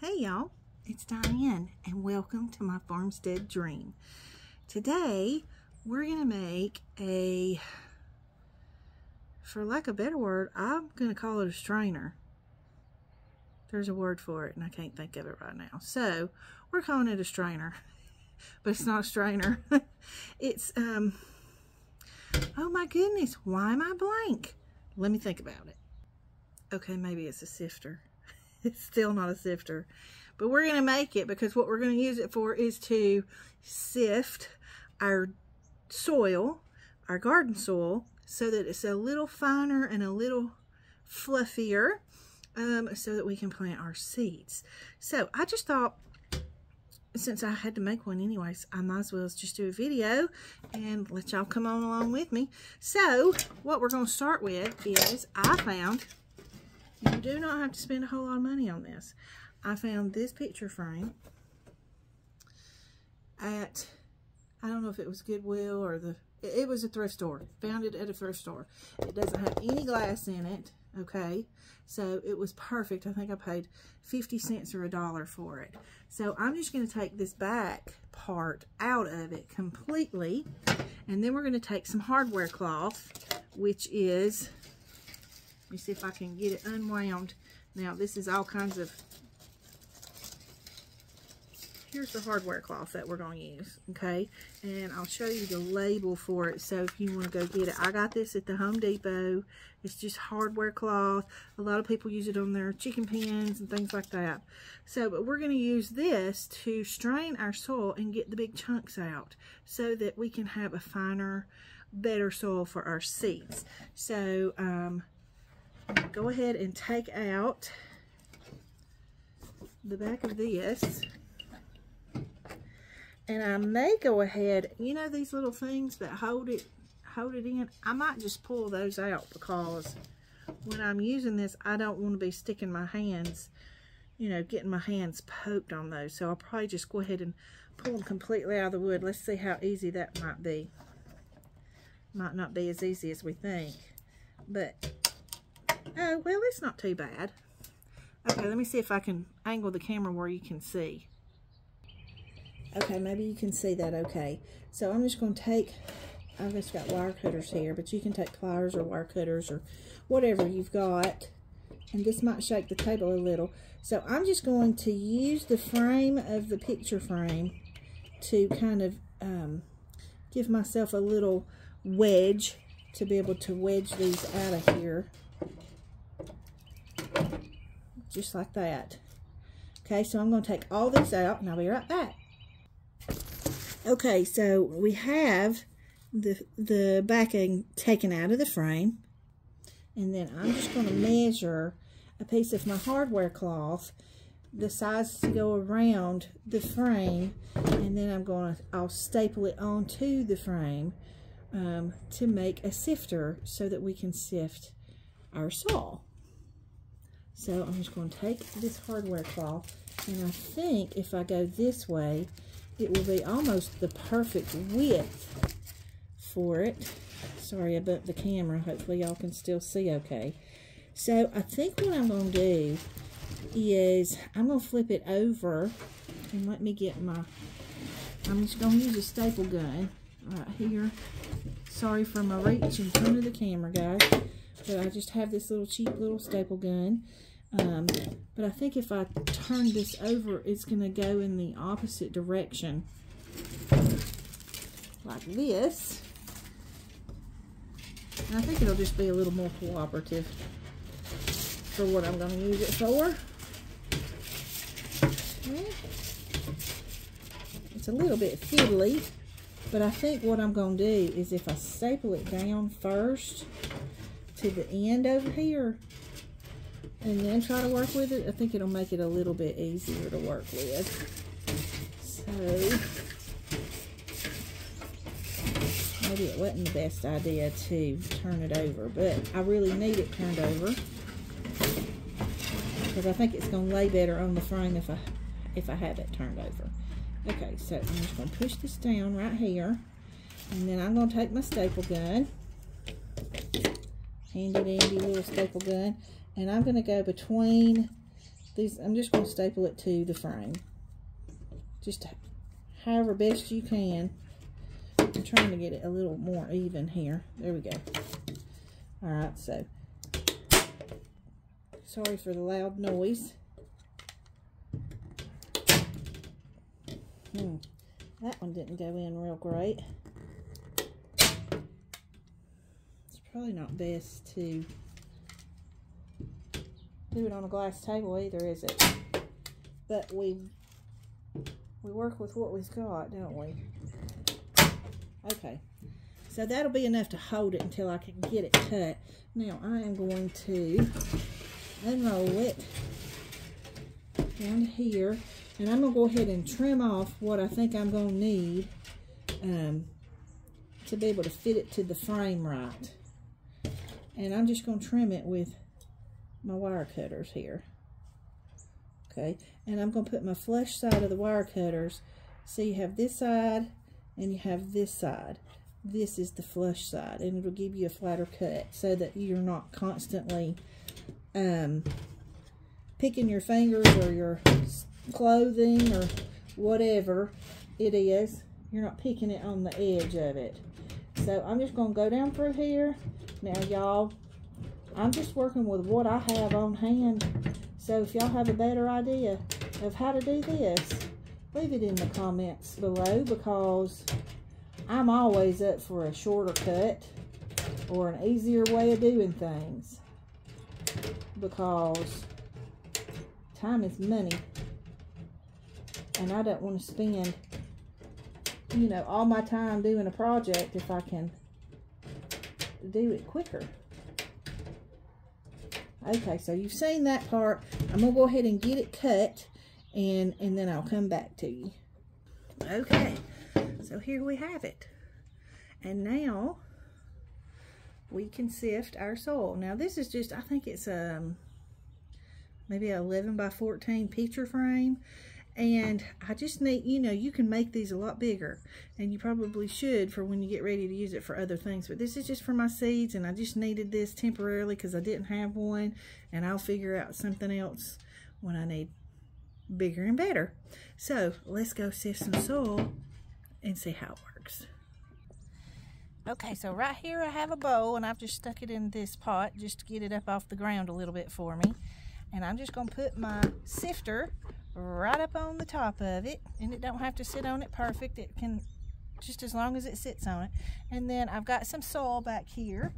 Hey y'all, it's Diane and welcome to my farmstead dream. Today we're going to make a, for lack of a better word, I'm going to call it a strainer. There's a word for it and I can't think of it right now. So we're calling it a strainer, but it's not a strainer. It's, oh my goodness, why am I blank? Let me think about it. Okay, maybe it's a sifter. It's still not a sifter, but we're going to make it because what we're going to use it for is to sift our soil, our garden soil, so that it's a little finer and a little fluffier, so that we can plant our seeds. So I just thought, since I had to make one anyways, I might as well just do a video and let y'all come on along with me. So what we're going to start with is, I found, you do not have to spend a whole lot of money on this. I found this picture frame at, I don't know if it was Goodwill or it was a thrift store. Found it at a thrift store. It doesn't have any glass in it, okay? So it was perfect. I think I paid 50 cents or $1 for it. So I'm just going to take this back part out of it completely, and then we're going to take some hardware cloth, which is, let me see if I can get it unwound. Now, this is all kinds of, here's the hardware cloth that we're going to use, okay? And I'll show you the label for it, so if you want to go get it. I got this at the Home Depot. It's just hardware cloth. A lot of people use it on their chicken pens and things like that. So, but we're going to use this to strain our soil and get the big chunks out so that we can have a finer, better soil for our seeds. So, go ahead and take out the back of this, and I may go ahead, you know these little things that hold it in, I might just pull those out, because when I'm using this, I don't want to be sticking my hands, you know, getting my hands poked on those. So I'll probably just go ahead and pull them completely out of the wood. Let's see how easy that might be. Might not be as easy as we think, but oh, well, it's not too bad. Okay, let me see if I can angle the camera where you can see. Okay, maybe you can see that okay. So I'm just going to take, I've just got wire cutters here, but you can take pliers or wire cutters or whatever you've got. And this might shake the table a little. So I'm just going to use the frame of the picture frame to kind of give myself a little wedge to be able to wedge these out of here. Just like that. Okay, so I'm going to take all this out and I'll be right back. Okay, so we have the backing taken out of the frame, and then I'm just going to measure a piece of my hardware cloth, the size to go around the frame, and then I'll staple it onto the frame to make a sifter so that we can sift our soil. So I'm just going to take this hardware cloth, and I think if I go this way, it will be almost the perfect width for it. Sorry, I bumped the camera. Hopefully y'all can still see okay. So I think what I'm going to do is I'm going to flip it over, and let me get my, I'm just going to use a staple gun right here. Sorry for my reach in front of the camera, guys. But I just have this little cheap little staple gun. But I think if I turn this over, it's going to go in the opposite direction. Like this. And I think it'll just be a little more cooperative for what I'm going to use it for. Okay. It's a little bit fiddly, but I think what I'm going to do is if I staple it down first to the end over here, and then try to work with it, I think it'll make it a little bit easier to work with. So, maybe it wasn't the best idea to turn it over, but I really need it turned over, because I think it's going to lay better on the frame if I have it turned over. Okay, so I'm just going to push this down right here, and then I'm going to take my staple gun, handy dandy little staple gun, and I'm going to go between These, I'm just going to staple it to the frame. Just however best you can. I'm trying to get it a little more even here. There we go. Alright, so sorry for the loud noise. That one didn't go in real great. It's probably not best to do it on a glass table either, is it? But we work with what we've got, don't we? Okay, so that'll be enough to hold it until I can get it cut. Now I am going to unroll it down to here, and I'm going to go ahead and trim off what I think I'm going to need to be able to fit it to the frame right. And I'm just going to trim it with my wire cutters here. Okay, and I'm going to put my flush side of the wire cutters. So you have this side and you have this side. This is the flush side, and it'll give you a flatter cut so that you're not constantly picking your fingers or your clothing or whatever it is. You're not picking it on the edge of it. So I'm just going to go down through here. Now y'all, I'm just working with what I have on hand. So if y'all have a better idea of how to do this, leave it in the comments below, because I'm always up for a shorter cut or an easier way of doing things, because time is money, and I don't want to spend, you know, all my time doing a project if I can do it quicker. Okay, so you've seen that part. I'm gonna go ahead and get it cut, and then I'll come back to you. Okay, so here we have it. And now we can sift our soil. Now this is just, I think it's maybe an 11 by 14 picture frame. And I just need, you know, you can make these a lot bigger, and you probably should for when you get ready to use it for other things. But this is just for my seeds, and I just needed this temporarily because I didn't have one, and I'll figure out something else when I need bigger and better. So let's go sift some soil and see how it works. Okay, so right here I have a bowl, and I've just stuck it in this pot just to get it up off the ground a little bit for me. And I'm just going to put my sifter right up on the top of it, and it don't have to sit on it perfect. It can, just as long as it sits on it. And then I've got some soil back here.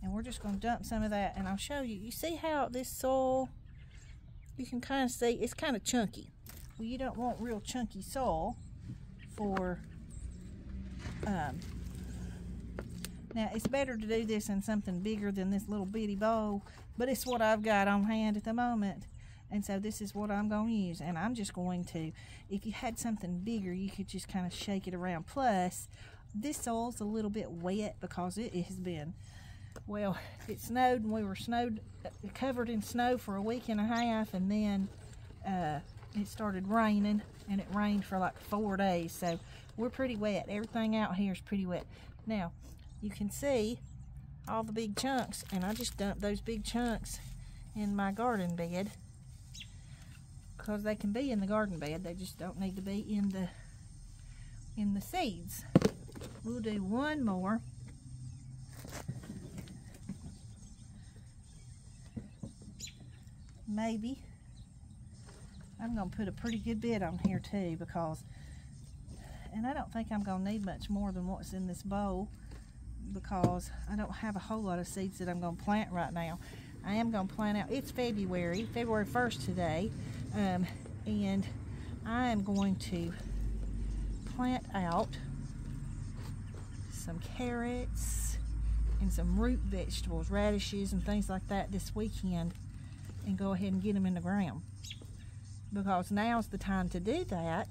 And we're just going to dump some of that, and I'll show you. You see how this soil, you can kind of see it's kind of chunky. Well, you don't want real chunky soil for now it's better to do this in something bigger than this little bitty bowl, but it's what I've got on hand at the moment, and so this is what I'm going to use. And I'm just going to, if you had something bigger, you could just kind of shake it around. Plus this soil's a little bit wet because it has been, well, it snowed, and we were covered in snow for a week and a half, and then it started raining, and it rained for like 4 days, so we're pretty wet. Everything out here is pretty wet. Now you can see all the big chunks, and I just dumped those big chunks in my garden bed because they can be in the garden bed. They just don't need to be in the seeds. We'll do one more. Maybe. I'm going to put a pretty good bit on here too, because, and I don't think I'm going to need much more than what's in this bowl, because I don't have a whole lot of seeds that I'm going to plant right now. I am going to plant out, it's February 1st today, and I am going to plant out some carrots and some root vegetables, radishes and things like that this weekend, and go ahead and get them in the ground, because now's the time to do that.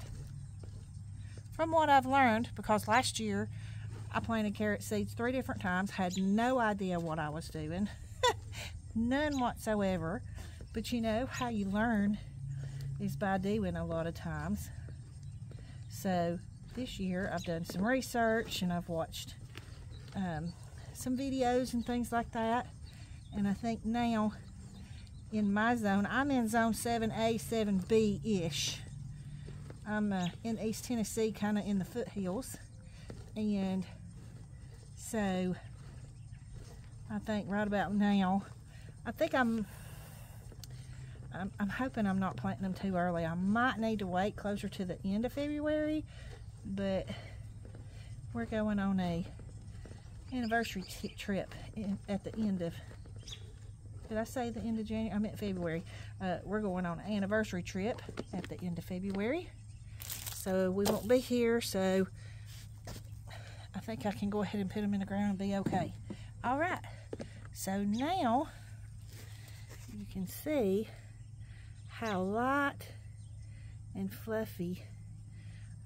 From what I've learned, because last year I planted carrot seeds 3 different times, had no idea what I was doing, none whatsoever. But you know, how you learn is by doing a lot of times. So this year I've done some research, and I've watched some videos and things like that. And I think now in my zone, I'm in zone 7A, 7B-ish. I'm in East Tennessee, kind of in the foothills. And so I think right about now, I think I'm hoping I'm not planting them too early. I might need to wait closer to the end of February, but we're going on a anniversary trip at the end of, did I say the end of January? I meant February. We're going on an anniversary trip at the end of February. So we won't be here, so I think I can go ahead and put them in the ground and be okay. All right, so now you can see how light and fluffy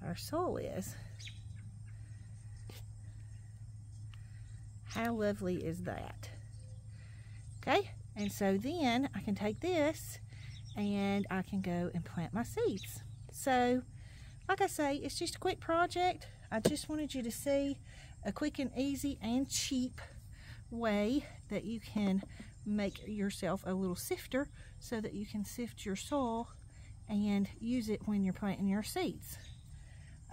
our soil is. How lovely is that? Okay, and so then I can take this and I can go and plant my seeds. So, like I say, it's just a quick project. I just wanted you to see a quick and easy and cheap way that you can make yourself a little sifter so that you can sift your soil and use it when you're planting your seeds.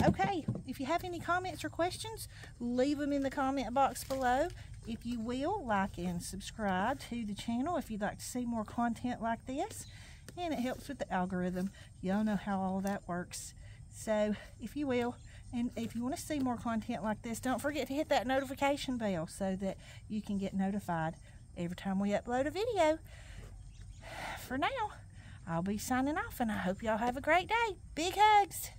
Okay, if you have any comments or questions, leave them in the comment box below. If you will, like and subscribe to the channel if you'd like to see more content like this. And it helps with the algorithm. Y'all know how all that works. So, if you will, and if you want to see more content like this, don't forget to hit that notification bell so that you can get notified every time we upload a video. For now, I'll be signing off, and I hope y'all have a great day. Big hugs!